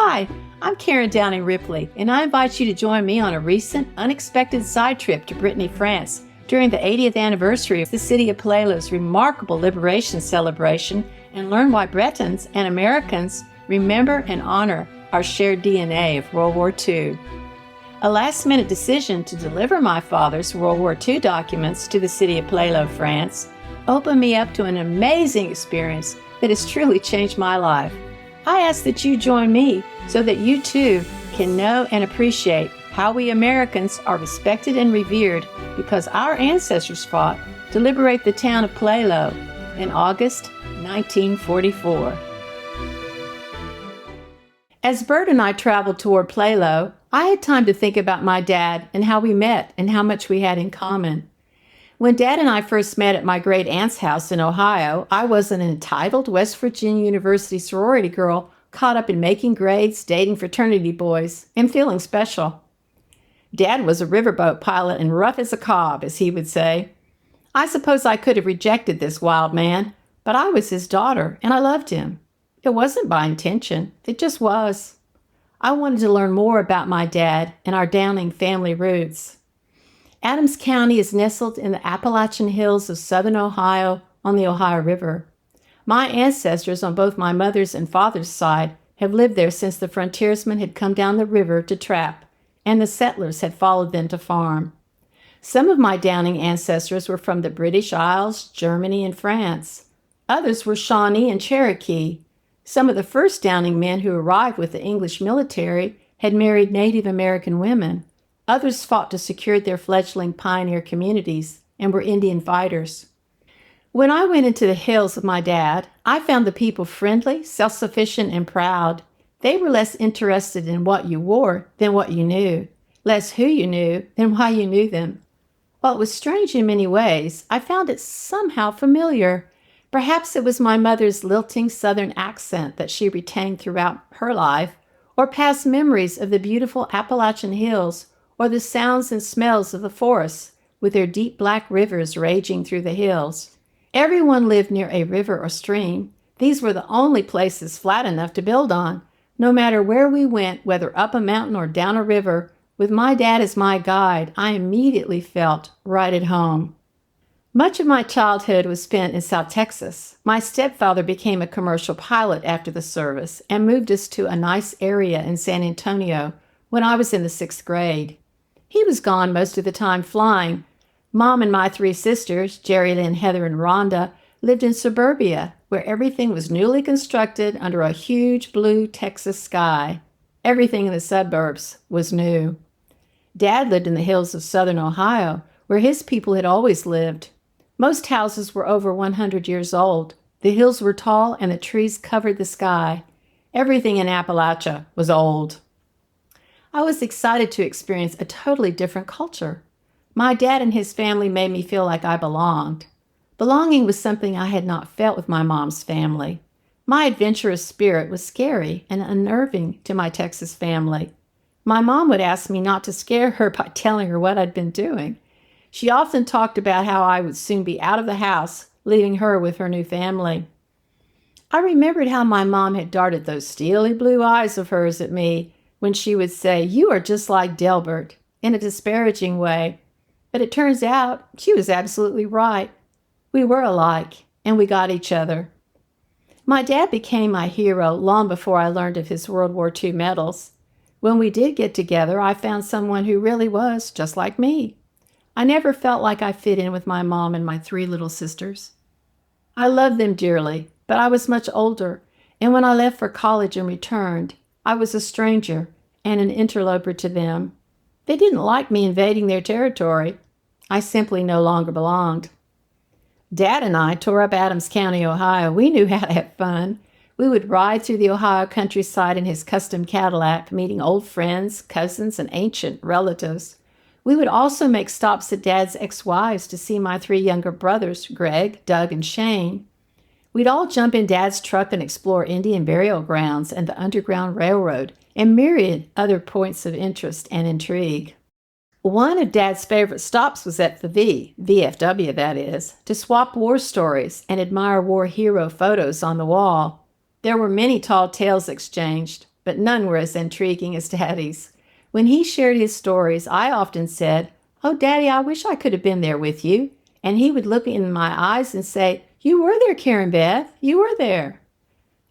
Hi, I'm Karen Downing Ripley, and I invite you to join me on a recent, unexpected side trip to Brittany, France, during the 80th anniversary of the city of Plélo's remarkable liberation celebration, and learn why Bretons and Americans remember and honor our shared DNA of World War II. A last-minute decision to deliver my father's World War II documents to the city of Plélo, France, opened me up to an amazing experience that has truly changed my life. I ask that you join me so that you too can know and appreciate how we Americans are respected and revered because our ancestors fought to liberate the town of Plélo in August 1944. As Burt and I traveled toward Plélo, I had time to think about my dad and how we met and how much we had in common. When Dad and I first met at my great aunt's house in Ohio, I was an entitled West Virginia University sorority girl caught up in making grades, dating fraternity boys, and feeling special. Dad was a riverboat pilot and rough as a cob, as he would say. I suppose I could have rejected this wild man, but I was his daughter, and I loved him. It wasn't by intention, it just was. I wanted to learn more about my dad and our Downing family roots. Adams County is nestled in the Appalachian Hills of southern Ohio on the Ohio River. My ancestors on both my mother's and father's side have lived there since the frontiersmen had come down the river to trap, and the settlers had followed them to farm. Some of my Downing ancestors were from the British Isles, Germany, and France. Others were Shawnee and Cherokee. Some of the first Downing men who arrived with the English military had married Native American women. Others fought to secure their fledgling pioneer communities and were Indian fighters. When I went into the hills with my dad, I found the people friendly, self-sufficient, and proud. They were less interested in what you wore than what you knew, less who you knew than why you knew them. While it was strange in many ways, I found it somehow familiar. Perhaps it was my mother's lilting southern accent that she retained throughout her life, or past memories of the beautiful Appalachian Hills, or the sounds and smells of the forests with their deep black rivers raging through the hills. Everyone lived near a river or stream. These were the only places flat enough to build on. No matter where we went, whether up a mountain or down a river, with my dad as my guide, I immediately felt right at home. Much of my childhood was spent in South Texas. My stepfather became a commercial pilot after the service and moved us to a nice area in San Antonio when I was in the 6th grade. He was gone most of the time flying. Mom and my 3 sisters, Jerry Lynn, Heather, and Rhonda, lived in suburbia, where everything was newly constructed under a huge blue Texas sky. Everything in the suburbs was new. Dad lived in the hills of southern Ohio, where his people had always lived. Most houses were over 100 years old. The hills were tall and the trees covered the sky. Everything in Appalachia was old. I was excited to experience a totally different culture. My dad and his family made me feel like I belonged. Belonging was something I had not felt with my mom's family. My adventurous spirit was scary and unnerving to my Texas family. My mom would ask me not to scare her by telling her what I'd been doing. She often talked about how I would soon be out of the house, leaving her with her new family. I remembered how my mom had darted those steely blue eyes of hers at me when she would say, "You are just like Delbert," in a disparaging way. But it turns out she was absolutely right. We were alike, and we got each other. My dad became my hero long before I learned of his World War II medals. When we did get together, I found someone who really was just like me. I never felt like I fit in with my mom and my 3 little sisters. I loved them dearly, but I was much older, and when I left for college and returned, I was a stranger and an interloper to them. They didn't like me invading their territory. I simply no longer belonged. Dad and I tore up Adams County, Ohio. We knew how to have fun. We would ride through the Ohio countryside in his custom Cadillac, meeting old friends, cousins, and ancient relatives. We would also make stops at Dad's ex-wives to see my 3 younger brothers, Greg, Doug, and Shane. We'd all jump in Dad's truck and explore Indian burial grounds and the Underground Railroad and myriad other points of interest and intrigue. One of Dad's favorite stops was at the VFW that is, to swap war stories and admire war hero photos on the wall. There were many tall tales exchanged. but none were as intriguing as Daddy's. When he shared his stories, I often said, "Oh, Daddy, I wish I could have been there with you." And he would look in my eyes and say, "You were there, Karen Beth. You were there."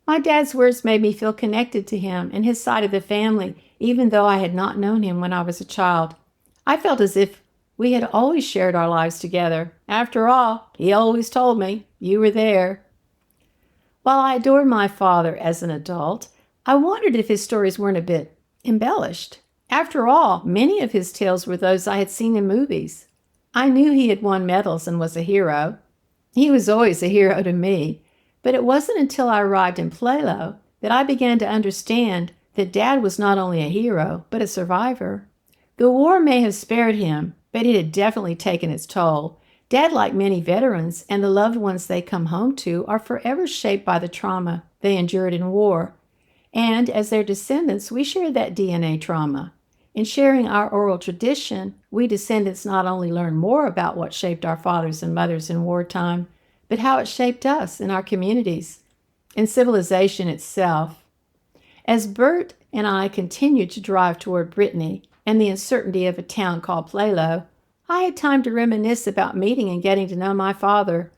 My dad's words made me feel connected to him and his side of the family, even though I had not known him when I was a child. I felt as if we had always shared our lives together. After all, he always told me, "You were there." While I adored my father as an adult, I wondered if his stories weren't a bit embellished. After all, many of his tales were those I had seen in movies. I knew he had won medals and was a hero. He was always a hero to me, but it wasn't until I arrived in Plélo that I began to understand that Dad was not only a hero, but a survivor. The war may have spared him, but it had definitely taken its toll. Dad, like many veterans, and the loved ones they come home to, are forever shaped by the trauma they endured in war. And as their descendants, we share that DNA trauma. In sharing our oral tradition, we descendants not only learn more about what shaped our fathers and mothers in wartime, but how it shaped us in our communities, in civilization itself. As Burt and I continued to drive toward Brittany and the uncertainty of a town called Plélo, I had time to reminisce about meeting and getting to know my father.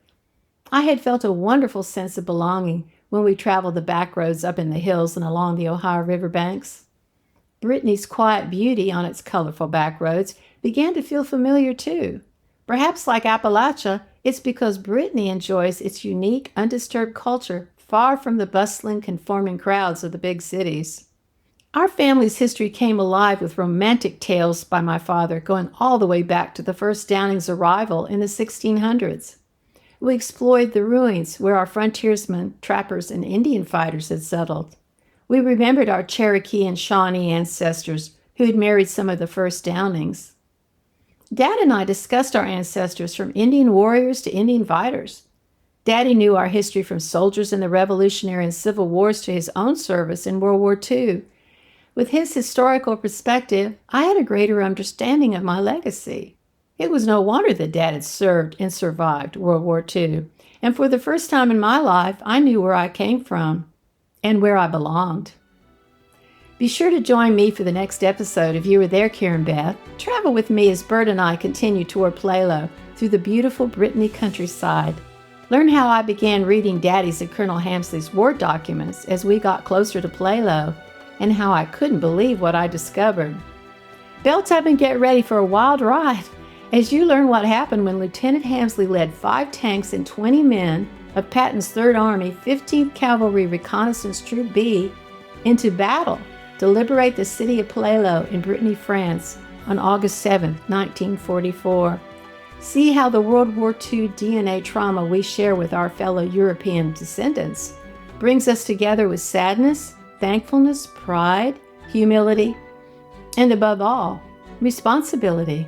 I had felt a wonderful sense of belonging when we traveled the back roads up in the hills and along the Ohio riverbanks. Brittany's quiet beauty on its colorful back roads began to feel familiar too. Perhaps like Appalachia, it's because Brittany enjoys its unique, undisturbed culture far from the bustling, conforming crowds of the big cities. Our family's history came alive with romantic tales by my father going all the way back to the first Downings' arrival in the 1600s. We explored the ruins where our frontiersmen, trappers, and Indian fighters had settled. We remembered our Cherokee and Shawnee ancestors who had married some of the first Downings. Dad and I discussed our ancestors from Indian warriors to Indian fighters. Daddy knew our history from soldiers in the Revolutionary and Civil Wars to his own service in World War II. With his historical perspective, I had a greater understanding of my legacy. It was no wonder that Dad had served and survived World War II, and for the first time in my life, I knew where I came from and where I belonged. Be sure to join me for the next episode of You Were There, Karen Beth. Travel with me as Bert and I continue toward Plélo through the beautiful Brittany countryside. Learn how I began reading Daddy's and Colonel Hamsley's war documents as we got closer to Plélo, and how I couldn't believe what I discovered. Belt up and get ready for a wild ride as you learn what happened when Lieutenant Hamsley led 5 tanks and 20 men of Patton's 3rd Army, 15th Cavalry Reconnaissance Troop B into battle to liberate the city of Plélo in Brittany, France on August 7, 1944. See how the World War II DNA trauma we share with our fellow European descendants brings us together with sadness, thankfulness, pride, humility, and above all, responsibility.